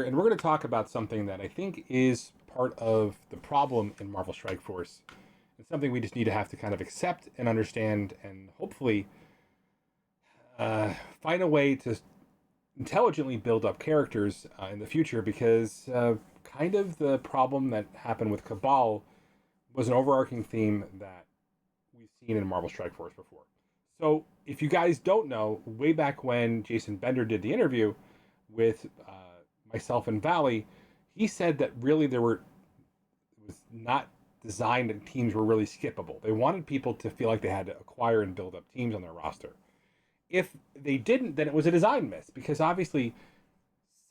And we're going to talk about something that I think is part of the problem in Marvel Strike Force. It's something we just need to have to kind of accept and understand, and hopefully find a way to intelligently build up characters in the future. Because kind of the problem that happened with Cabal was an overarching theme that we've seen in Marvel Strike Force before. So, if you guys don't know, way back when Jason Bender did the interview with myself and Valley, he said that really it was not designed and teams were really skippable. They wanted people to feel like they had to acquire and build up teams on their roster. If they didn't, then it was a design miss because obviously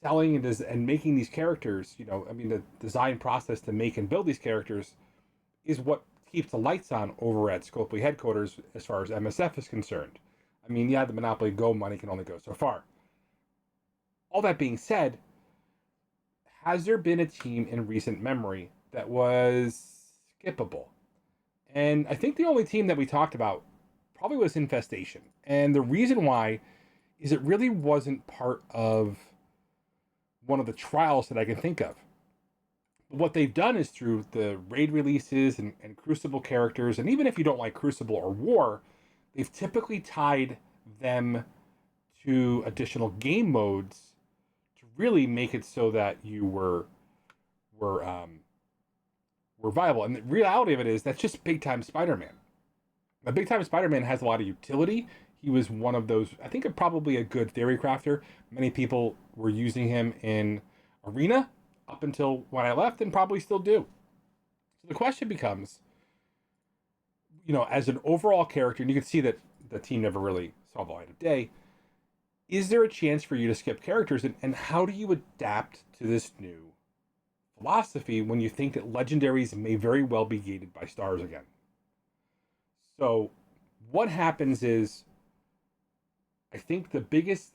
selling and making these characters, the design process to make and build these characters is what keeps the lights on over at Scopely headquarters as far as MSF is concerned. I mean, yeah, the Monopoly Go money can only go so far. All that being said, has there been a team in recent memory that was skippable? And I think the only team that we talked about probably was Infestation. And the reason why is it really wasn't part of one of the trials that I can think of. What they've done is through the raid releases and Crucible characters, and even if you don't like Crucible or War, they've typically tied them to additional game modes to really make it so that you were viable. And the reality of it is that's just big time Spider-Man. Now, big time Spider-Man has a lot of utility. He was one of those, I think, probably a good theory crafter. Many people were using him in Arena up until when I left, and probably still do. So the question becomes, as an overall character, and you can see that the team never really saw the light of day, is there a chance for you to skip characters, and how do you adapt to this new philosophy when you think that legendaries may very well be gated by stars again? So what happens is, I think the biggest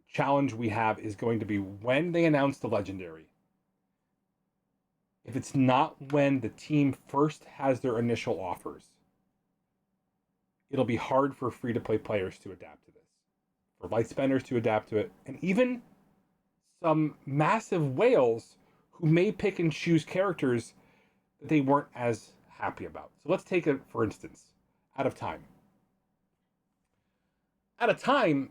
challenge we have is going to be when they announce the legendary. If it's not when the team first has their initial offers, it'll be hard for free-to-play players to adapt to this, for light spenders to adapt to it, and even some massive whales who may pick and choose characters that they weren't as happy about. So let's take it, for instance, Out of Time. Out of Time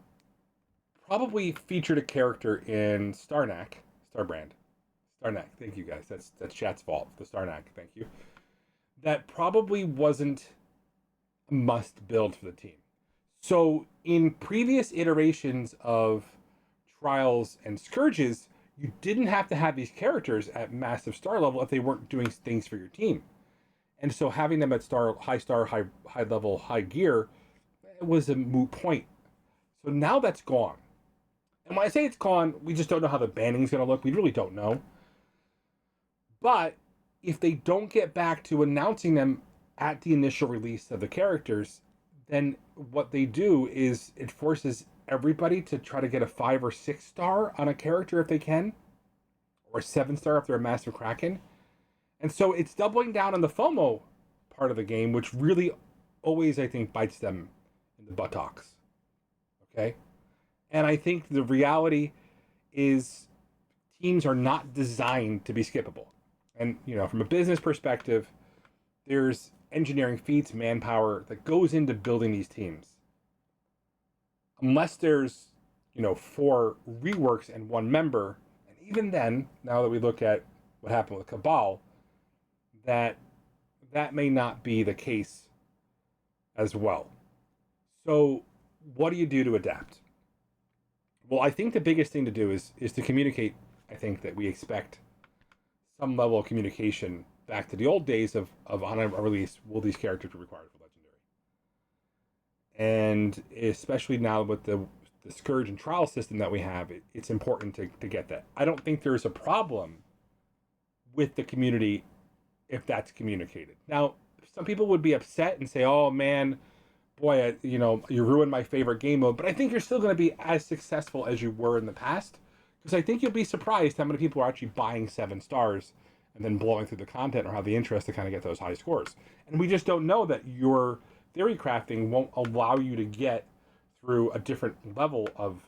probably featured a character in Starnak, thank you guys. That's chat's fault. The Starnak, thank you. That probably wasn't a must build for the team. So in previous iterations of trials and scourges, you didn't have to have these characters at massive star level if they weren't doing things for your team. And so having them at high level, high gear was a moot point. So now that's gone. And when I say it's gone, we just don't know how the banning is going to look. We really don't know. But if they don't get back to announcing them at the initial release of the characters, then what they do is it forces everybody to try to get a 5 or 6 star on a character if they can, or a 7 star if they're a Master Kraken. And so it's doubling down on the FOMO part of the game, which really always, I think, bites them in the buttocks. Okay? And I think the reality is teams are not designed to be skippable. And, from a business perspective, there's engineering feats, manpower that goes into building these teams. Unless there's, 4 reworks and 1 member, and even then, now that we look at what happened with Cabal, that may not be the case as well. So what do you do to adapt? Well, I think the biggest thing to do is to communicate. I think that we expect some level of communication back to the old days of on a release, will these characters be required for Legendary? And especially now with the Scourge and Trial system that we have, it's important to get that. I don't think there's a problem with the community if that's communicated. Now, some people would be upset and say, oh man, boy, you ruined my favorite game mode, but I think you're still going to be as successful as you were in the past. Because I think you'll be surprised how many people are actually buying 7 stars and then blowing through the content or have the interest to kind of get those high scores. And we just don't know that your theory crafting won't allow you to get through a different level of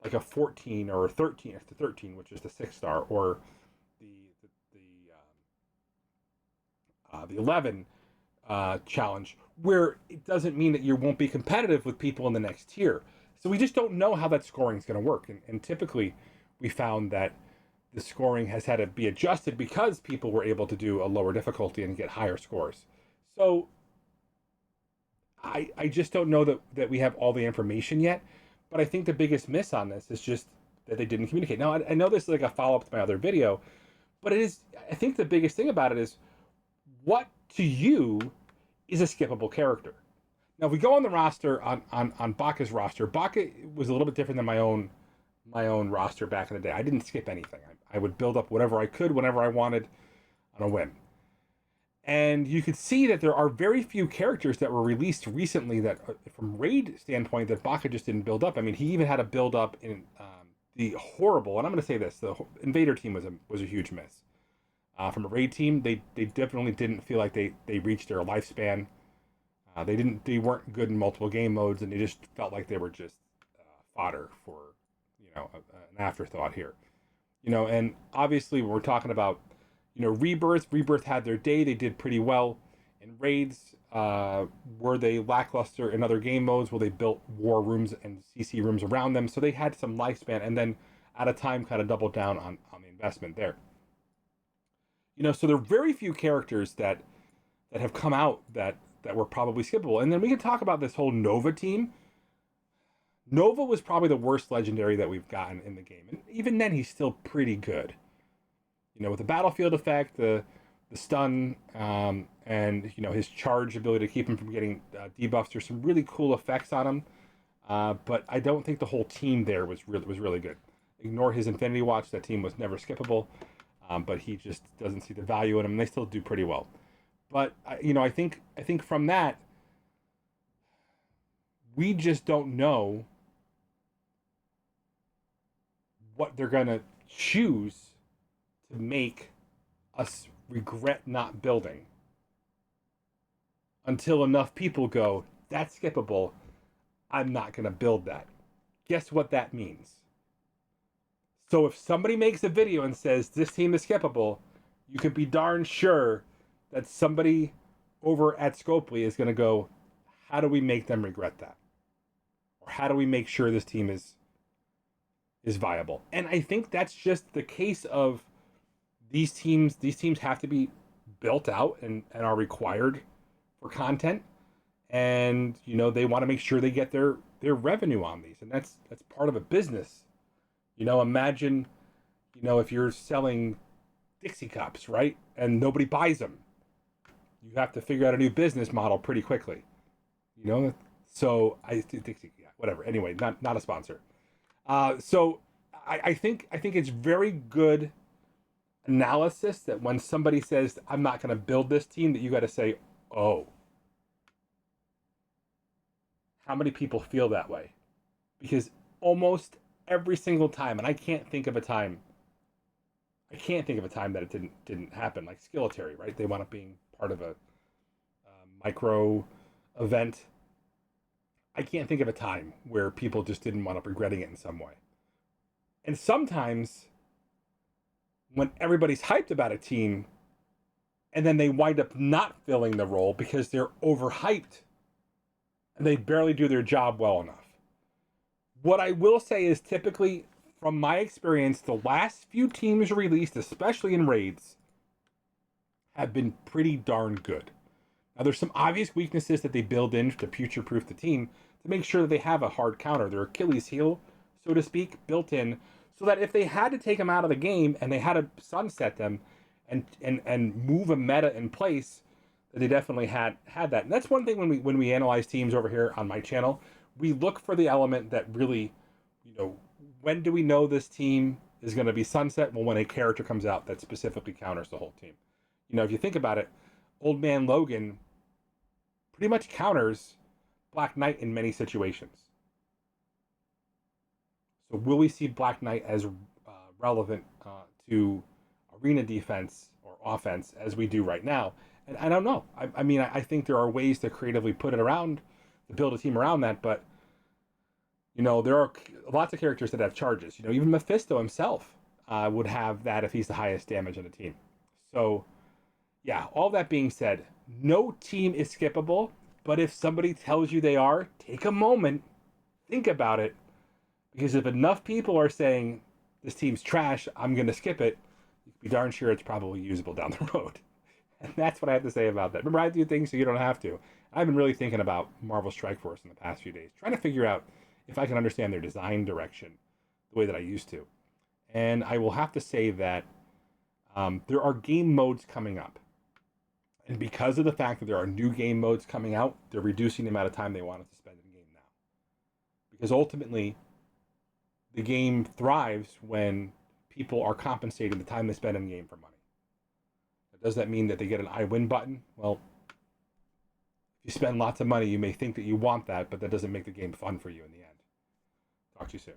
like a 14 or a 13, or 13, which is the 6 star, or the the 11 challenge, where it doesn't mean that you won't be competitive with people in the next tier. So we just don't know how that scoring is going to work. And typically, we found that the scoring has had to be adjusted because people were able to do a lower difficulty and get higher scores. So I just don't know that we have all the information yet. But I think the biggest miss on this is just that they didn't communicate. Now, I know this is like a follow up to my other video, but it is, I think the biggest thing about it is, what to you is a skippable character? Now, if we go on the roster, on Baka's roster, Baka was a little bit different than my own roster back in the day. I didn't skip anything. I would build up whatever I could whenever I wanted on a whim. And you could see that there are very few characters that were released recently that, from raid standpoint, that Baka just didn't build up. I mean, he even had a build up in the horrible, and I'm going to say this: the Invader team was a huge miss. From a raid team, they definitely didn't feel like they reached their lifespan. They weren't good in multiple game modes, and they just felt like they were just fodder for, an afterthought here. And obviously when we're talking about, Rebirth had their day. They did pretty well in raids. Were they lackluster in other game modes? Well, they built war rooms and CC rooms around them, so they had some lifespan, and then at a time kind of doubled down on the investment there. So there are very few characters that have come out that were probably skippable. And then we can talk about this whole Nova team. Nova was probably the worst legendary that we've gotten in the game, and even then he's still pretty good. With the battlefield effect, the stun, and his charge ability to keep him from getting debuffs. There's some really cool effects on him, but I don't think the whole team there was really good. Ignore his Infinity Watch; that team was never skippable, but he just doesn't see the value in him. And they still do pretty well, but I think from that, we just don't know what they're gonna choose to make us regret not building, until enough people go, that's skippable, I'm not going to build that. Guess what that means? So if somebody makes a video and says this team is skippable, you can be darn sure that somebody over at Scopely is going to go, how do we make them regret that? Or how do we make sure this team is viable? And I think that's just the case of these teams have to be built out and are required for content, and they want to make sure they get their revenue on these, and that's part of a business. Imagine if you're selling Dixie cups, right, and nobody buys them, you have to figure out a new business model pretty quickly. So Dixie, yeah, whatever. Anyway, not a sponsor. So I think it's very good analysis that when somebody says, I'm not going to build this team, that you got to say, oh, how many people feel that way? Because almost every single time, and I can't think of a time that it didn't happen, like Skilletary, right? They wound up being part of a micro event. I can't think of a time where people just didn't wind up regretting it in some way. And sometimes when everybody's hyped about a team and then they wind up not filling the role because they're overhyped and they barely do their job well enough. What I will say is, typically, from my experience, the last few teams released, especially in raids, have been pretty darn good. Now, there's some obvious weaknesses that they build in to future-proof the team to make sure that they have a hard counter, their Achilles heel, so to speak, built in, so that if they had to take them out of the game and they had to sunset them and move a meta in place, that they definitely had that. And that's one thing when we analyze teams over here on my channel, we look for the element that really, when do we know this team is going to be sunset? Well, when a character comes out that specifically counters the whole team. If you think about it, Old Man Logan pretty much counters Black Knight in many situations. So will we see Black Knight as relevant to arena defense or offense as we do right now? And I don't know. I think there are ways to creatively put it around, to build a team around that. But, You know, there are lots of characters that have charges. You know, even Mephisto himself would have that if he's the highest damage on the team. So, yeah, all that being said, no team is skippable, but if somebody tells you they are, take a moment, think about it, because if enough people are saying this team's trash, I'm going to skip it, you can be darn sure it's probably usable down the road. And that's what I have to say about that. Remember, I do things so you don't have to. I've been really thinking about Marvel Strike Force in the past few days, trying to figure out if I can understand their design direction the way that I used to. And I will have to say that there are game modes coming up. And because of the fact that there are new game modes coming out, they're reducing the amount of time they want us to spend in game now. Because ultimately, the game thrives when people are compensating the time they spend in game for money. Does that mean that they get an I win button? Well, if you spend lots of money, you may think that you want that, but that doesn't make the game fun for you in the end. Talk to you soon.